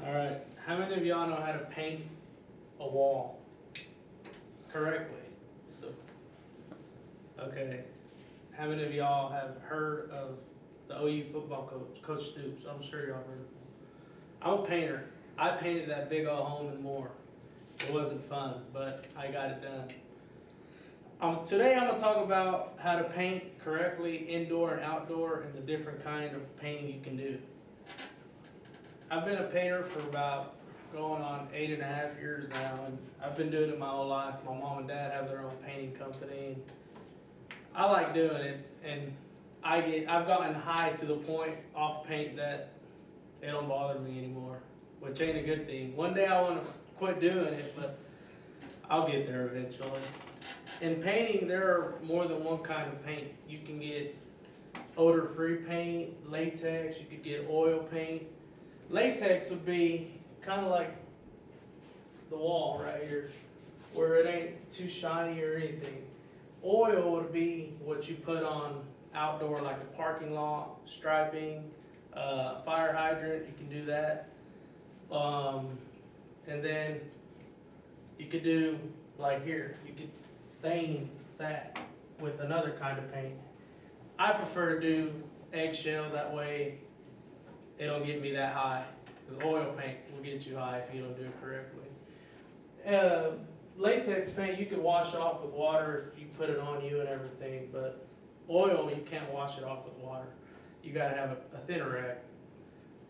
All right, how many of y'all know how to paint a wall correctly? Okay, how many of y'all have heard of the OU football coach, Coach Stoops? I'm sure y'all heard of him. I'm a painter. I painted that big old home and more. It wasn't fun, but I got it done. Today I'm going to talk about how to paint correctly indoor and outdoor and the different kind of painting you can do. I've been a painter for about going on 8.5 years now, and I've been doing it my whole life. My mom and dad have their own painting company, and I like doing it, and I've gotten high to the point off paint that it don't bother me anymore, which ain't a good thing. One day I want to quit doing it, but I'll get there eventually. In painting, there are more than one kind of paint. You can get odor-free paint, latex, you could get oil paint. Latex would be kind of like the wall right here, where it ain't too shiny or anything. Oil would be what you put on outdoor, like a parking lot, striping, fire hydrant, you can do that. And then you could do like here, you could stain that with another kind of paint. I prefer to do eggshell, that way it don't get me that high, because oil paint will get you high if you don't do it correctly. Latex paint you could wash off with water if you put it on you and everything, but oil you can't wash it off with water. You got to have a thinner rag.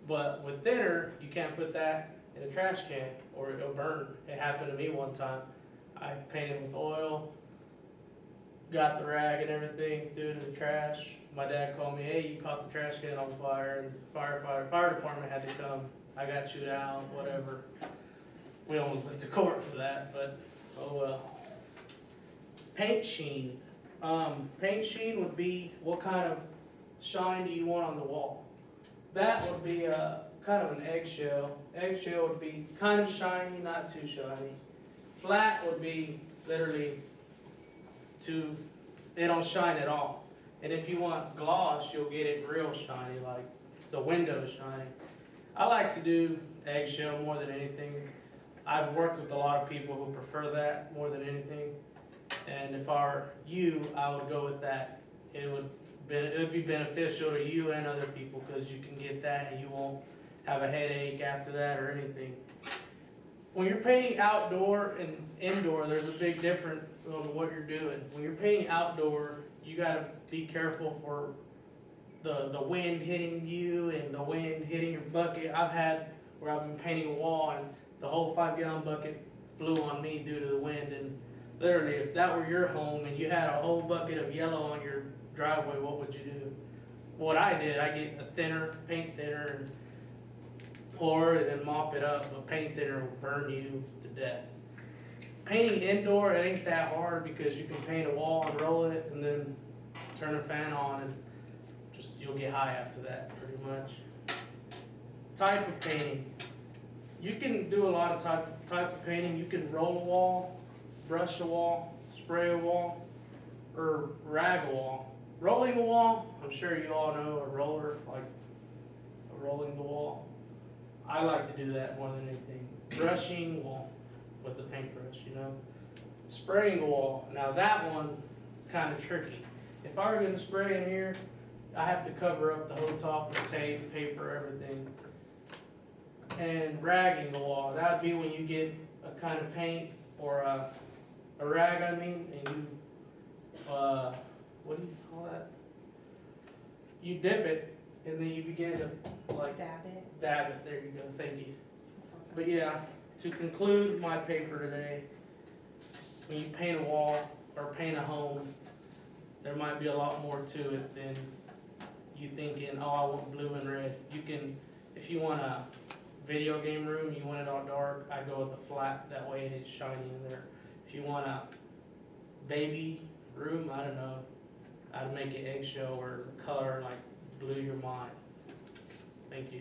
But with thinner, you can't put that in a trash can or it'll burn. It happened to me one time. I painted with oil, got the rag and everything, threw it in the trash. My dad called me, hey, you caught the trash can on fire, and the fire department had to come. I got chewed out, whatever. We almost went to court for that, but oh well. Paint sheen. Paint sheen would be what kind of shine do you want on the wall. That would be kind of an eggshell. Eggshell would be kind of shiny, not too shiny. Flat would be literally it don't shine at all. And if you want gloss, you'll get it real shiny, like the windows shiny. I like to do eggshell more than anything. I've worked with a lot of people who prefer that more than anything. And if I were you, I would go with that. It would be beneficial to you and other people, because you can get that and you won't have a headache after that or anything. When you're painting outdoor and indoor, there's a big difference on what you're doing. When you're painting outdoor, you got to be careful for the wind hitting you and the wind hitting your bucket. I've had where I've been painting a wall and the whole 5-gallon bucket flew on me due to the wind. And literally, if that were your home and you had a whole bucket of yellow on your driveway, what would you do? What I did, I get a paint thinner, and pour it and then mop it up, but paint thinner will burn you to death. Painting indoor, it ain't that hard, because you can paint a wall and roll it and then turn a fan on and you'll get high after that pretty much. Type of painting. You can do a lot of types of painting. You can roll a wall, brush a wall, spray a wall, or rag a wall. Rolling a wall, I'm sure you all know a roller, like rolling the wall. I like to do that more than anything. Brushing, well, with the paintbrush, you know. Spraying a wall, now that one is kind of tricky. If I were going to spray in here, I have to cover up the whole top with tape, paper, everything. And ragging the wall, that would be when you get a kind of paint or a rag, and you, what do you call that? You dip it, and then you begin to like Dab it. Dab it, there you go, thank you. But yeah, to conclude my paper today, when you paint a wall or paint a home, there might be a lot more to it than you thinking, oh, I want blue and red. You can, if you want a video game room, you want it all dark, I go with a flat, that way it's shiny in there. If you want a baby room, I don't know, I'd make it eggshell or the color like blew your mind. Thank you.